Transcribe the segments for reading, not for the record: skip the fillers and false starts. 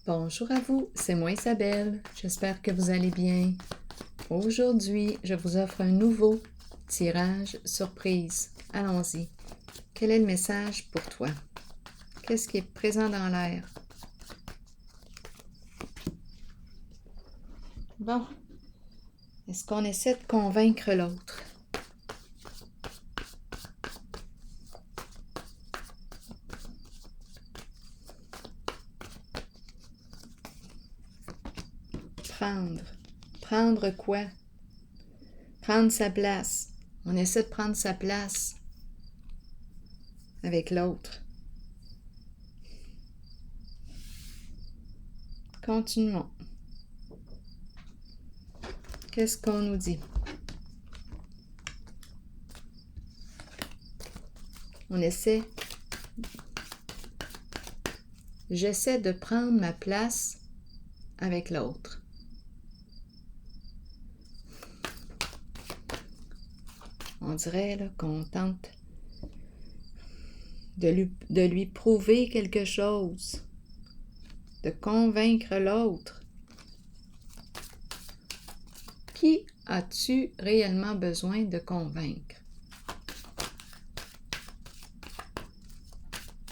Bonjour à vous, c'est moi Isabelle. J'espère que vous allez bien. Aujourd'hui, je vous offre un nouveau tirage surprise. Allons-y. Quel est le message pour toi? Qu'est-ce qui est présent dans l'air? Bon. Est-ce qu'on essaie de convaincre l'autre? Prendre. Prendre quoi? Prendre sa place. On essaie de prendre sa place avec l'autre. Continuons. Qu'est-ce qu'on nous dit? On essaie. J'essaie de prendre ma place avec l'autre. On dirait là, qu'on tente de lui prouver quelque chose, de convaincre l'autre. Qui as-tu réellement besoin de convaincre?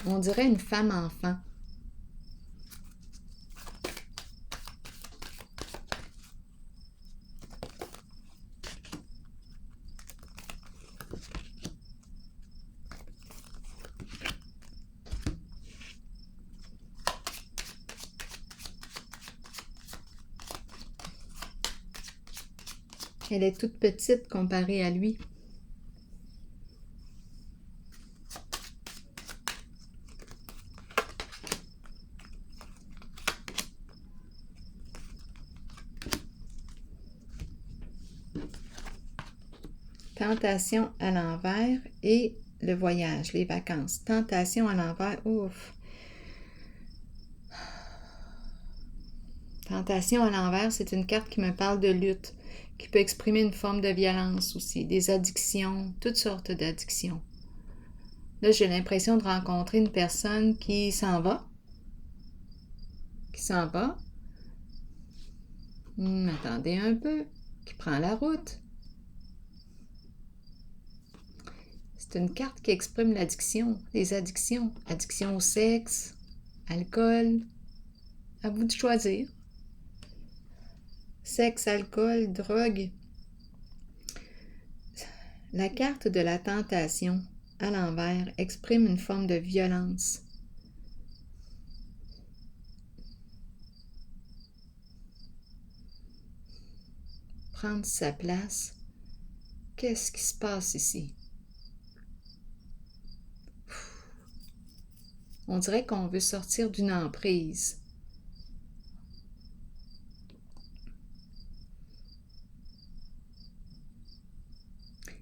On dirait une femme-enfant. Elle est toute petite comparée à lui. Tentation à l'envers et le voyage, les vacances. Tentation à l'envers, ouf. Tentation à l'envers, c'est une carte qui me parle de lutte, qui peut exprimer une forme de violence aussi, des addictions, toutes sortes d'addictions. Là, j'ai l'impression de rencontrer une personne qui s'en va. Attendez un peu. Qui prend la route. C'est une carte qui exprime l'addiction, les addictions. Addiction au sexe, alcool. À vous de choisir. Sexe, alcool, drogue. La carte de la tentation à l'envers exprime une forme de violence. Prendre sa place. Qu'est-ce qui se passe ici? On dirait qu'on veut sortir d'une emprise.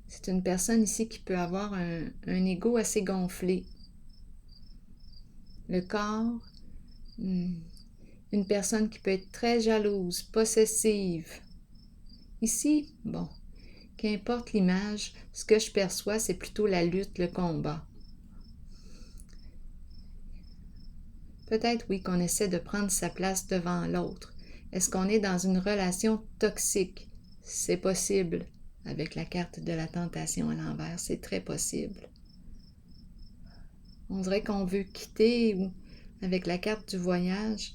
C'est une personne ici qui peut avoir un ego assez gonflé. Le corps, une personne qui peut être très jalouse, possessive. Ici, bon, qu'importe l'image, ce que je perçois, c'est plutôt la lutte, le combat. Peut-être, oui, qu'on essaie de prendre sa place devant l'autre. Est-ce qu'on est dans une relation toxique? C'est possible. Avec la carte de la tentation à l'envers, c'est très possible. On dirait qu'on veut quitter ou avec la carte du voyage.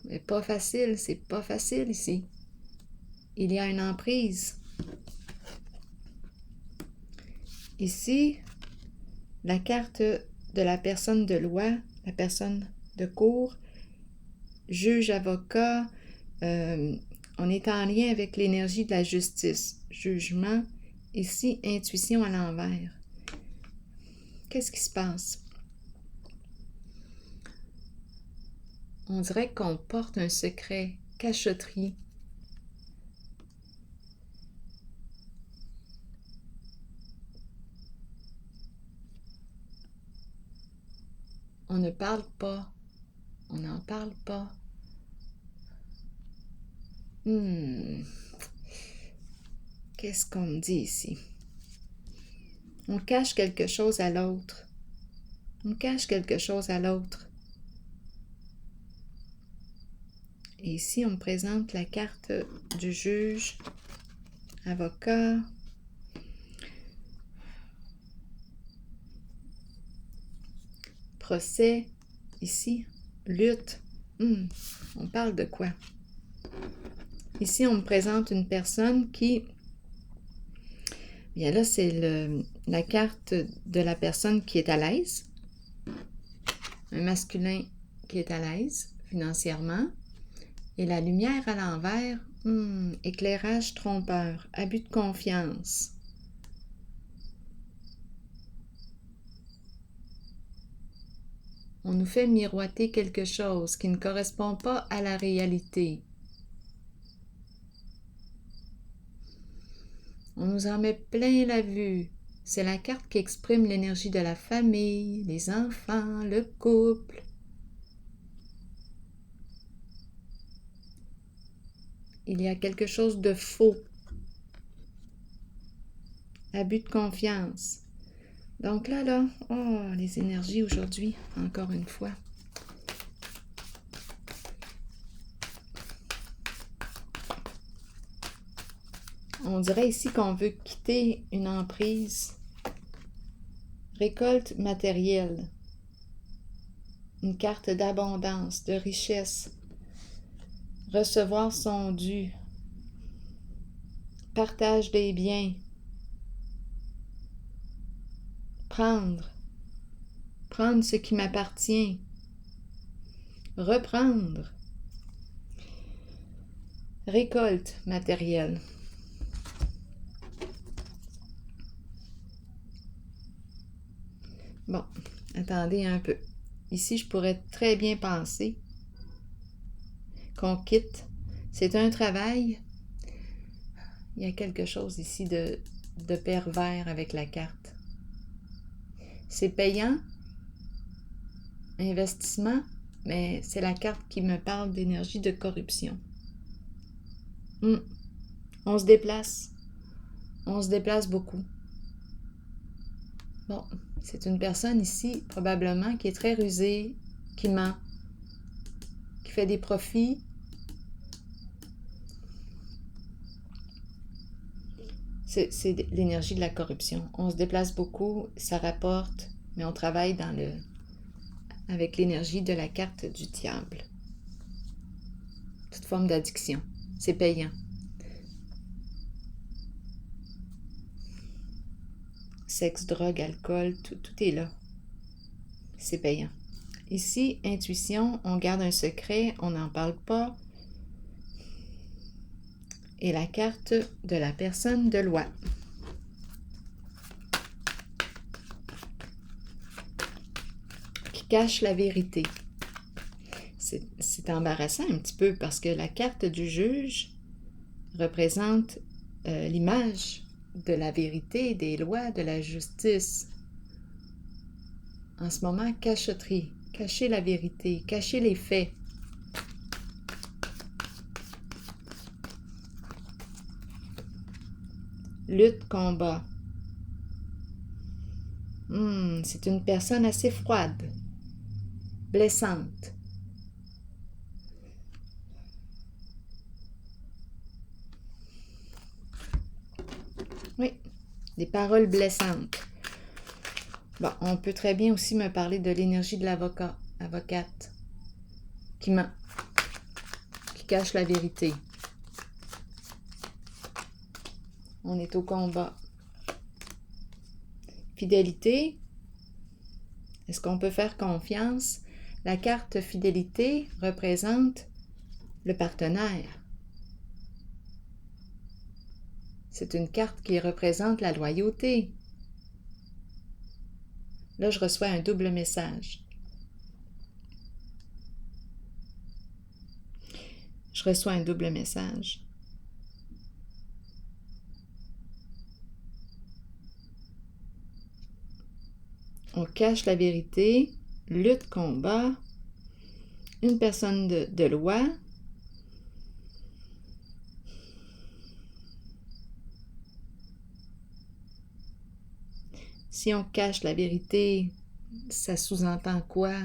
Mais pas facile, c'est pas facile ici. Il y a une emprise. Ici, la carte de la personne de loi, la personne de cour, juge, avocat, on est en lien avec l'énergie de la justice. Jugement, ici, intuition à l'envers. Qu'est-ce qui se passe? On dirait qu'on porte un secret, cachotterie. On ne parle pas. On n'en parle pas. Qu'est-ce qu'on me dit ici? On cache quelque chose à l'autre. On cache quelque chose à l'autre. Et ici, on me présente la carte du juge, avocat, procès, ici, lutte. On parle de quoi? Ici, on me présente une personne qui... Bien là, c'est la carte de la personne qui est à l'aise. Un masculin qui est à l'aise financièrement. Et la lumière à l'envers, éclairage trompeur, abus de confiance. On nous fait miroiter quelque chose qui ne correspond pas à la réalité. On nous en met plein la vue. C'est la carte qui exprime l'énergie de la famille, les enfants, le couple. Il y a quelque chose de faux. Abus de confiance. Donc là, les énergies aujourd'hui, encore une fois. On dirait ici qu'on veut quitter une emprise. Récolte matérielle. Une carte d'abondance, de richesse. Recevoir son dû. Partage des biens. Prendre ce qui m'appartient. Reprendre. Récolte matérielle. Bon, attendez un peu. Ici, je pourrais très bien penser qu'on quitte. C'est un travail. Il y a quelque chose ici de pervers avec la carte. C'est payant, investissement, mais c'est la carte qui me parle d'énergie de corruption. On se déplace. On se déplace beaucoup. Bon, c'est une personne ici, probablement, qui est très rusée, qui ment, qui fait des profits. C'est l'énergie de la corruption. On se déplace beaucoup, ça rapporte, mais on travaille avec l'énergie de la carte du diable. Toute forme d'addiction. C'est payant. Sexe, drogue, alcool, tout est là. C'est payant. Ici, intuition, on garde un secret, on n'en parle pas. Et la carte de la personne de loi. Qui cache la vérité. C'est embarrassant un petit peu parce que la carte du juge représente l'image de la vérité, des lois, de la justice. En ce moment, cachotterie, cacher la vérité, cacher les faits. Lutte, combat. C'est une personne assez froide, blessante. Oui, des paroles blessantes. Bon, on peut très bien aussi me parler de l'énergie de l'avocat, avocate, qui ment, qui cache la vérité. On est au combat. Fidélité. Est-ce qu'on peut faire confiance? La carte fidélité représente le partenaire. C'est une carte qui représente la loyauté. Là, je reçois un double message. Je reçois un double message. On cache la vérité, lutte, combat, une personne de loi. Si on cache la vérité, ça sous-entend quoi?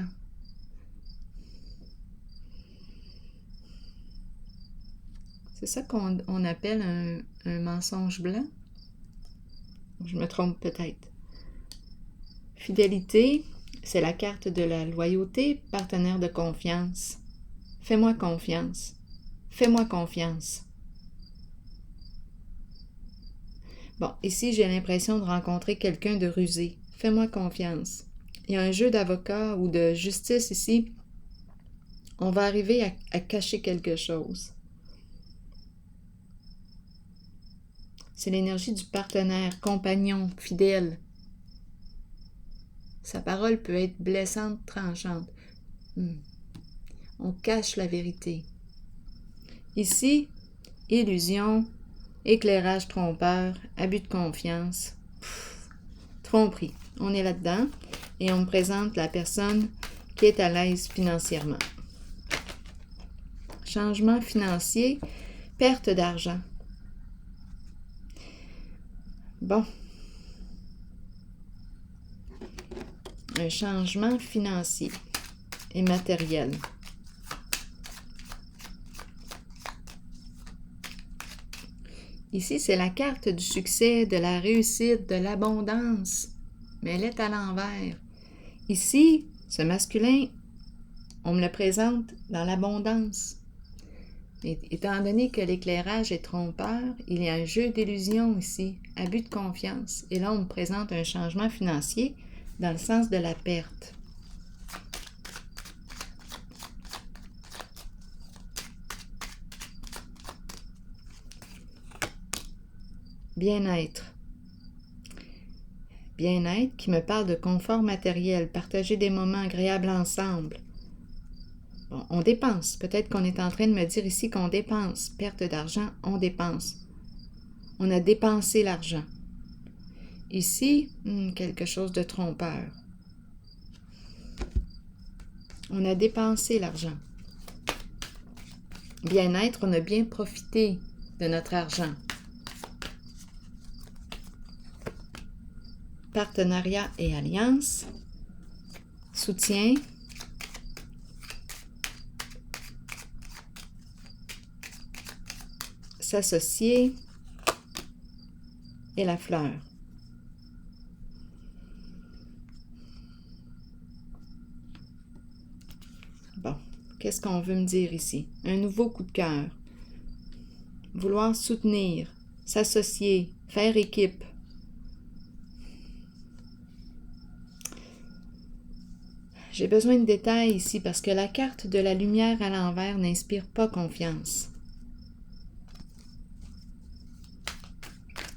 C'est ça qu'on appelle un mensonge blanc? Je me trompe peut-être. Fidélité, c'est la carte de la loyauté, partenaire de confiance. Fais-moi confiance. Fais-moi confiance. Bon, ici, j'ai l'impression de rencontrer quelqu'un de rusé. Fais-moi confiance. Il y a un jeu d'avocat ou de justice ici. On va arriver à cacher quelque chose. C'est l'énergie du partenaire, compagnon, fidèle. Sa parole peut être blessante, tranchante. On cache la vérité. Ici, illusion, éclairage trompeur, abus de confiance, tromperie. On est là-dedans et on me présente la personne qui est à l'aise financièrement. Changement financier, perte d'argent. Bon. Un changement financier et matériel. Ici, c'est la carte du succès, de la réussite, de l'abondance, mais elle est à l'envers. Ici, ce masculin, on me le présente dans l'abondance. Étant donné que l'éclairage est trompeur, il y a un jeu d'illusion ici, abus de confiance. Et là, on me présente un changement financier dans le sens de la perte. Bien-être. Bien-être qui me parle de confort matériel, partager des moments agréables ensemble. Bon, on dépense. Peut-être qu'on est en train de me dire ici qu'on dépense. Perte d'argent, on dépense. On a dépensé l'argent. Ici, quelque chose de trompeur. On a dépensé l'argent. Bien-être, on a bien profité de notre argent. Partenariat et alliance. Soutien. S'associer. Et la fleur. Bon, qu'est-ce qu'on veut me dire ici? Un nouveau coup de cœur. Vouloir soutenir, s'associer, faire équipe. J'ai besoin de détails ici parce que la carte de la lumière à l'envers n'inspire pas confiance.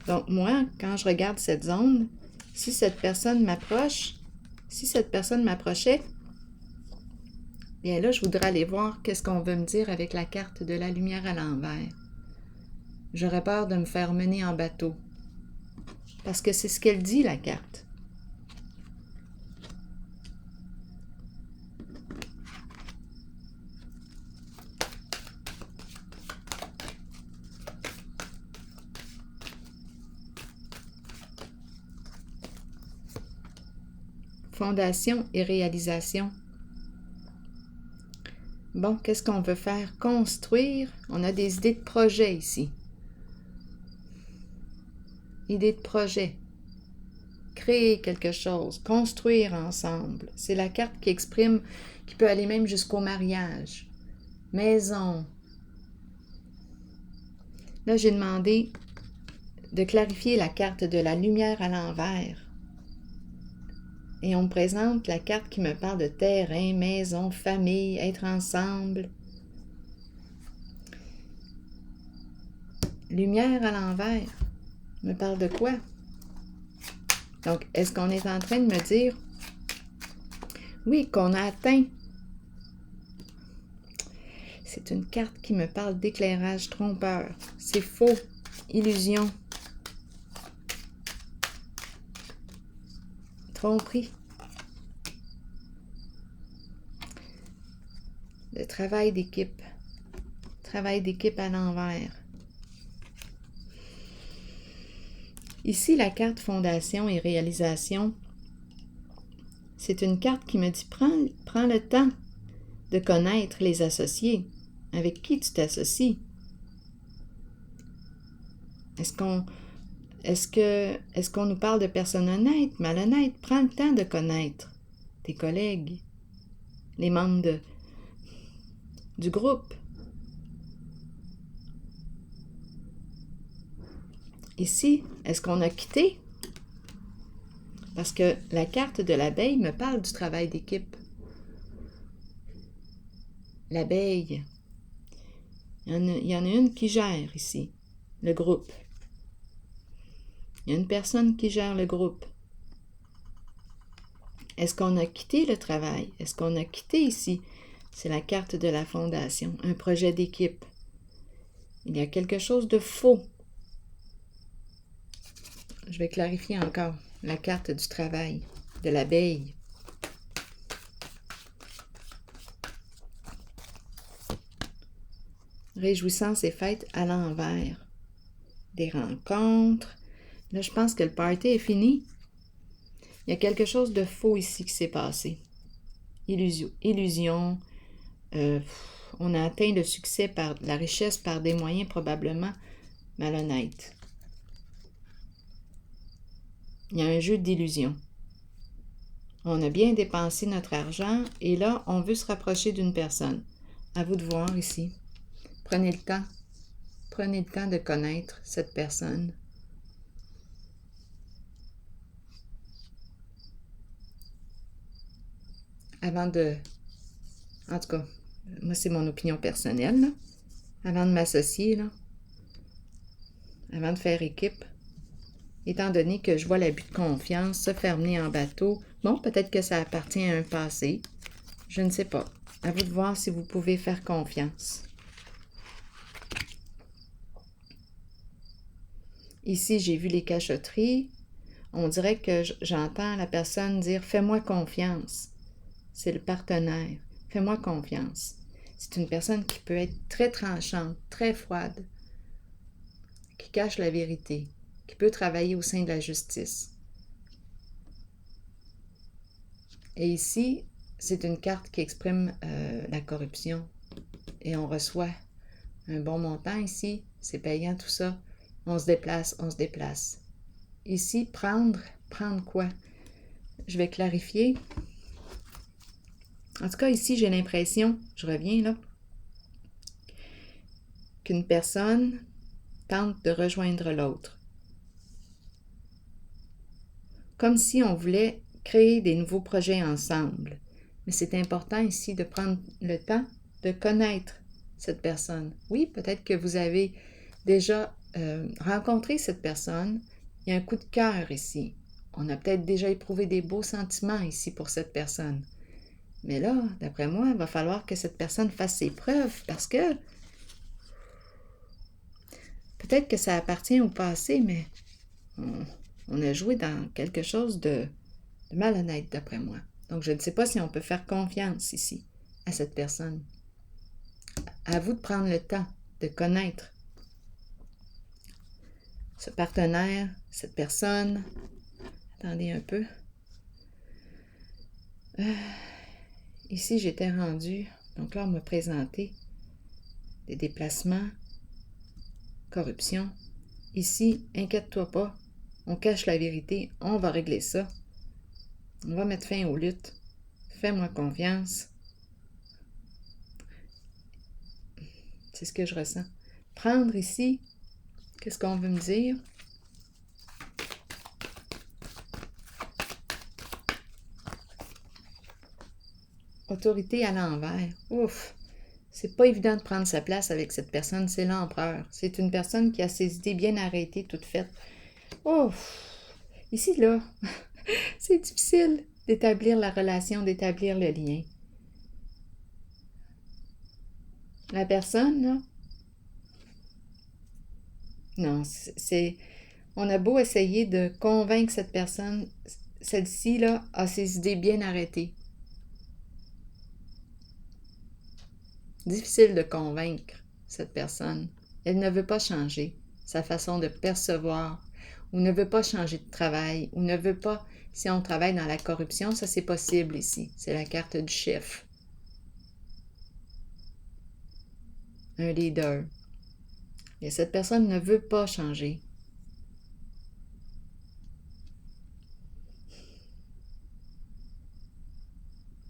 Donc moi, quand je regarde cette zone, si cette personne m'approchait, bien là, je voudrais aller voir qu'est-ce qu'on veut me dire avec la carte de la lumière à l'envers. J'aurais peur de me faire mener en bateau. Parce que c'est ce qu'elle dit, la carte. Fondation et réalisation. Bon, qu'est-ce qu'on veut faire? Construire. On a des idées de projet ici. Idées de projet. Créer quelque chose. Construire ensemble. C'est la carte qui exprime, qui peut aller même jusqu'au mariage. Maison. Là, j'ai demandé de clarifier la carte de la lumière à l'envers. Et on me présente la carte qui me parle de terrain, maison, famille, être ensemble. Lumière à l'envers me parle de quoi? Donc, est-ce qu'on est en train de me dire, oui, qu'on a atteint? C'est une carte qui me parle d'éclairage trompeur. C'est faux. Illusion. Tromperie. Le travail d'équipe. Travail d'équipe à l'envers. Ici, la carte fondation et réalisation, c'est une carte qui me dit prends le temps de connaître les associés. Avec qui tu t'associes? Est-ce qu'on nous parle de personnes honnêtes, malhonnêtes? Prends le temps de connaître tes collègues, les membres du groupe. Ici, est-ce qu'on a quitté? Parce que la carte de l'abeille me parle du travail d'équipe. L'abeille, il y en a une qui gère ici, le groupe. Il y a une personne qui gère le groupe. Est-ce qu'on a quitté le travail? Est-ce qu'on a quitté ici? C'est la carte de la fondation, un projet d'équipe. Il y a quelque chose de faux. Je vais clarifier encore la carte du travail, de l'abeille. Réjouissance et fête à l'envers. Des rencontres. Là, je pense que le party est fini. Il y a quelque chose de faux ici qui s'est passé. Illusion. On a atteint le succès par la richesse par des moyens probablement malhonnêtes. Il y a un jeu d'illusion. On a bien dépensé notre argent et là, on veut se rapprocher d'une personne. À vous de voir ici. Prenez le temps. Prenez le temps de connaître cette personne. Avant de... En tout cas, moi, c'est mon opinion personnelle, là. Avant de m'associer, là, avant de faire équipe, étant donné que je vois l'abus de confiance se faire mener en bateau, bon, peut-être que ça appartient à un passé. Je ne sais pas. À vous de voir si vous pouvez faire confiance. Ici, j'ai vu les cachotteries. On dirait que j'entends la personne dire « Fais-moi confiance ». C'est le partenaire. « Fais-moi confiance ». C'est une personne qui peut être très tranchante, très froide, qui cache la vérité, qui peut travailler au sein de la justice. Et ici, c'est une carte qui exprime la corruption. Et on reçoit un bon montant ici. C'est payant tout ça. On se déplace, on se déplace. Ici, prendre quoi? Je vais clarifier. En tout cas, ici, j'ai l'impression, je reviens là, qu'une personne tente de rejoindre l'autre. Comme si on voulait créer des nouveaux projets ensemble. Mais c'est important ici de prendre le temps de connaître cette personne. Oui, peut-être que vous avez déjà rencontré cette personne. Il y a un coup de cœur ici. On a peut-être déjà éprouvé des beaux sentiments ici pour cette personne. Mais là, d'après moi, il va falloir que cette personne fasse ses preuves parce que peut-être que ça appartient au passé, mais on a joué dans quelque chose de malhonnête, d'après moi. Donc, je ne sais pas si on peut faire confiance ici à cette personne. À vous de prendre le temps de connaître ce partenaire, cette personne. Attendez un peu. Ici, j'étais rendue. Donc là, on m'a présenté des déplacements, corruption. Ici, inquiète-toi pas. On cache la vérité. On va régler ça. On va mettre fin aux luttes. Fais-moi confiance. C'est ce que je ressens. Prendre ici, qu'est-ce qu'on veut me dire? Autorité à l'envers. Ouf! C'est pas évident de prendre sa place avec cette personne, c'est l'empereur. C'est une personne qui a ses idées bien arrêtées, toutes faites. Ouf! Ici, là, c'est difficile d'établir la relation, d'établir le lien. La personne, là, non, c'est... On a beau essayer de convaincre cette personne, celle-ci, là, a ses idées bien arrêtées. Difficile de convaincre cette personne. Elle ne veut pas changer sa façon de percevoir, ou ne veut pas changer de travail, ou ne veut pas, si on travaille dans la corruption, ça c'est possible ici. C'est la carte du chef. Un leader. Et cette personne ne veut pas changer.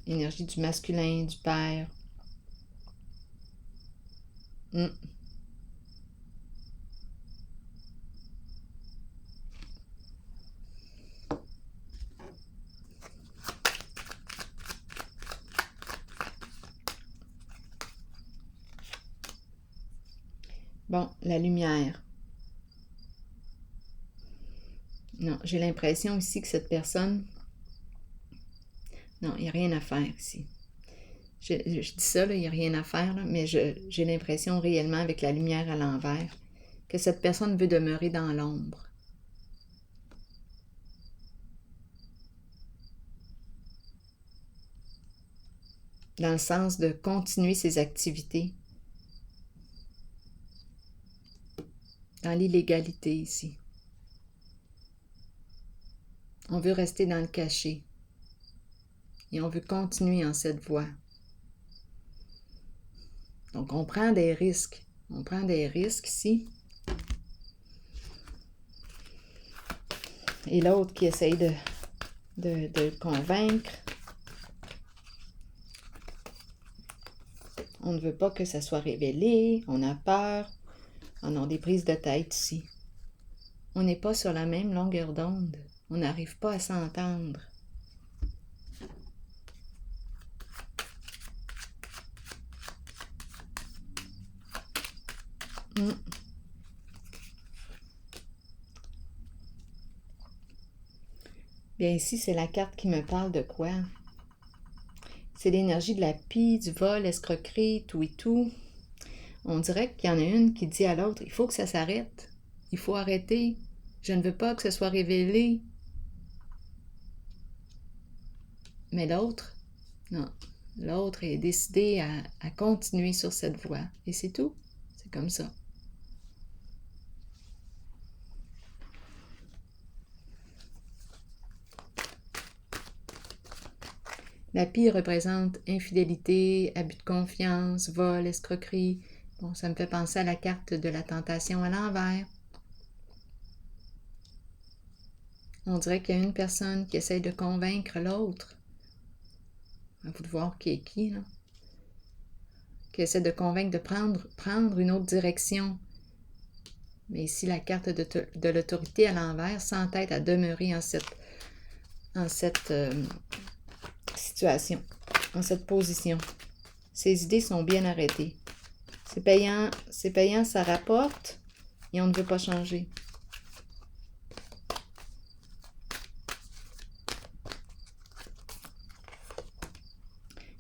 Énergie du masculin, du père. Bon, la lumière. Non, j'ai l'impression ici que cette personne... Non, il n'y a rien à faire ici. Je dis ça, il n'y a rien à faire, là, mais j'ai l'impression réellement, avec la lumière à l'envers, que cette personne veut demeurer dans l'ombre. Dans le sens de continuer ses activités. Dans l'illégalité ici. On veut rester dans le cachet. Et on veut continuer en cette voie. Donc on prend des risques. On prend des risques ici. Et l'autre qui essaye de le convaincre. On ne veut pas que ça soit révélé. On a peur. On a des prises de tête ici. On n'est pas sur la même longueur d'onde. On n'arrive pas à s'entendre. Bien ici, c'est la carte qui me parle de quoi? C'est l'énergie de la pie, du vol, escroquerie, tout et tout. On dirait qu'il y en a une qui dit à l'autre, il faut que ça s'arrête. Il faut arrêter. Je ne veux pas que ce soit révélé. Mais l'autre, non. L'autre est décidé à continuer sur cette voie. Et c'est tout. C'est comme ça. La pie représente infidélité, abus de confiance, vol, escroquerie. Bon, ça me fait penser à la carte de la tentation à l'envers. On dirait qu'il y a une personne qui essaie de convaincre l'autre. À vous de voir qui est qui, là. Qui essaie de convaincre de prendre une autre direction. Mais ici, la carte de l'autorité à l'envers s'entête à demeurer en cette situation, en cette position. Ses idées sont bien arrêtées. C'est payant, ça rapporte et on ne veut pas changer.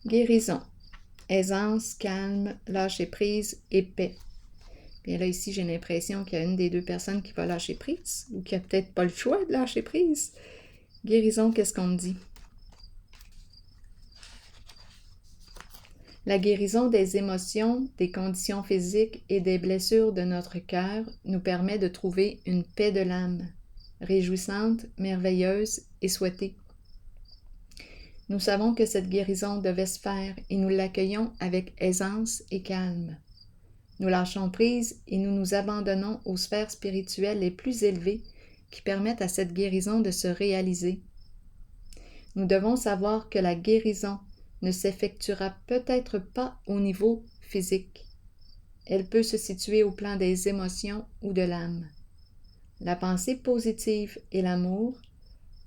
Guérison. Aisance, calme, lâcher prise et paix. Bien là, ici, j'ai l'impression qu'il y a une des deux personnes qui va lâcher prise ou qui n'a peut-être pas le choix de lâcher prise. Guérison, qu'est-ce qu'on me dit? La guérison des émotions, des conditions physiques et des blessures de notre cœur nous permet de trouver une paix de l'âme, réjouissante, merveilleuse et souhaitée. Nous savons que cette guérison devait se faire et nous l'accueillons avec aisance et calme. Nous lâchons prise et nous nous abandonnons aux sphères spirituelles les plus élevées qui permettent à cette guérison de se réaliser. Nous devons savoir que la guérison ne s'effectuera peut-être pas au niveau physique. Elle peut se situer au plan des émotions ou de l'âme. La pensée positive et l'amour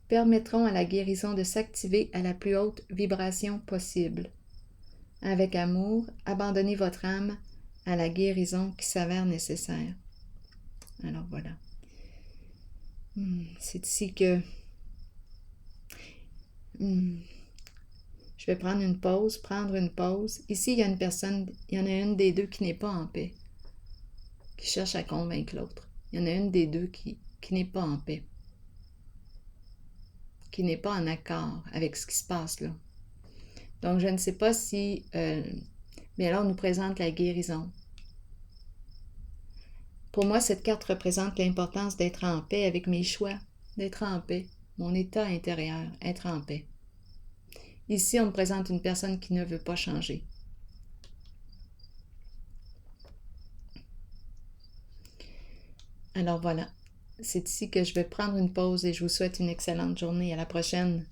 permettront à la guérison de s'activer à la plus haute vibration possible. Avec amour, abandonnez votre âme à la guérison qui s'avère nécessaire. Alors voilà. C'est ici que je vais prendre une pause. Ici, il y a une personne, il y en a une des deux qui n'est pas en paix, qui cherche à convaincre l'autre. Il y en a une des deux qui n'est pas en paix, qui n'est pas en accord avec ce qui se passe là. Donc, je ne sais pas si... mais alors, on nous présente la guérison. Pour moi, cette carte représente l'importance d'être en paix avec mes choix, d'être en paix, mon état intérieur, être en paix. Ici, on me présente une personne qui ne veut pas changer. Alors voilà, c'est ici que je vais prendre une pause et je vous souhaite une excellente journée. À la prochaine.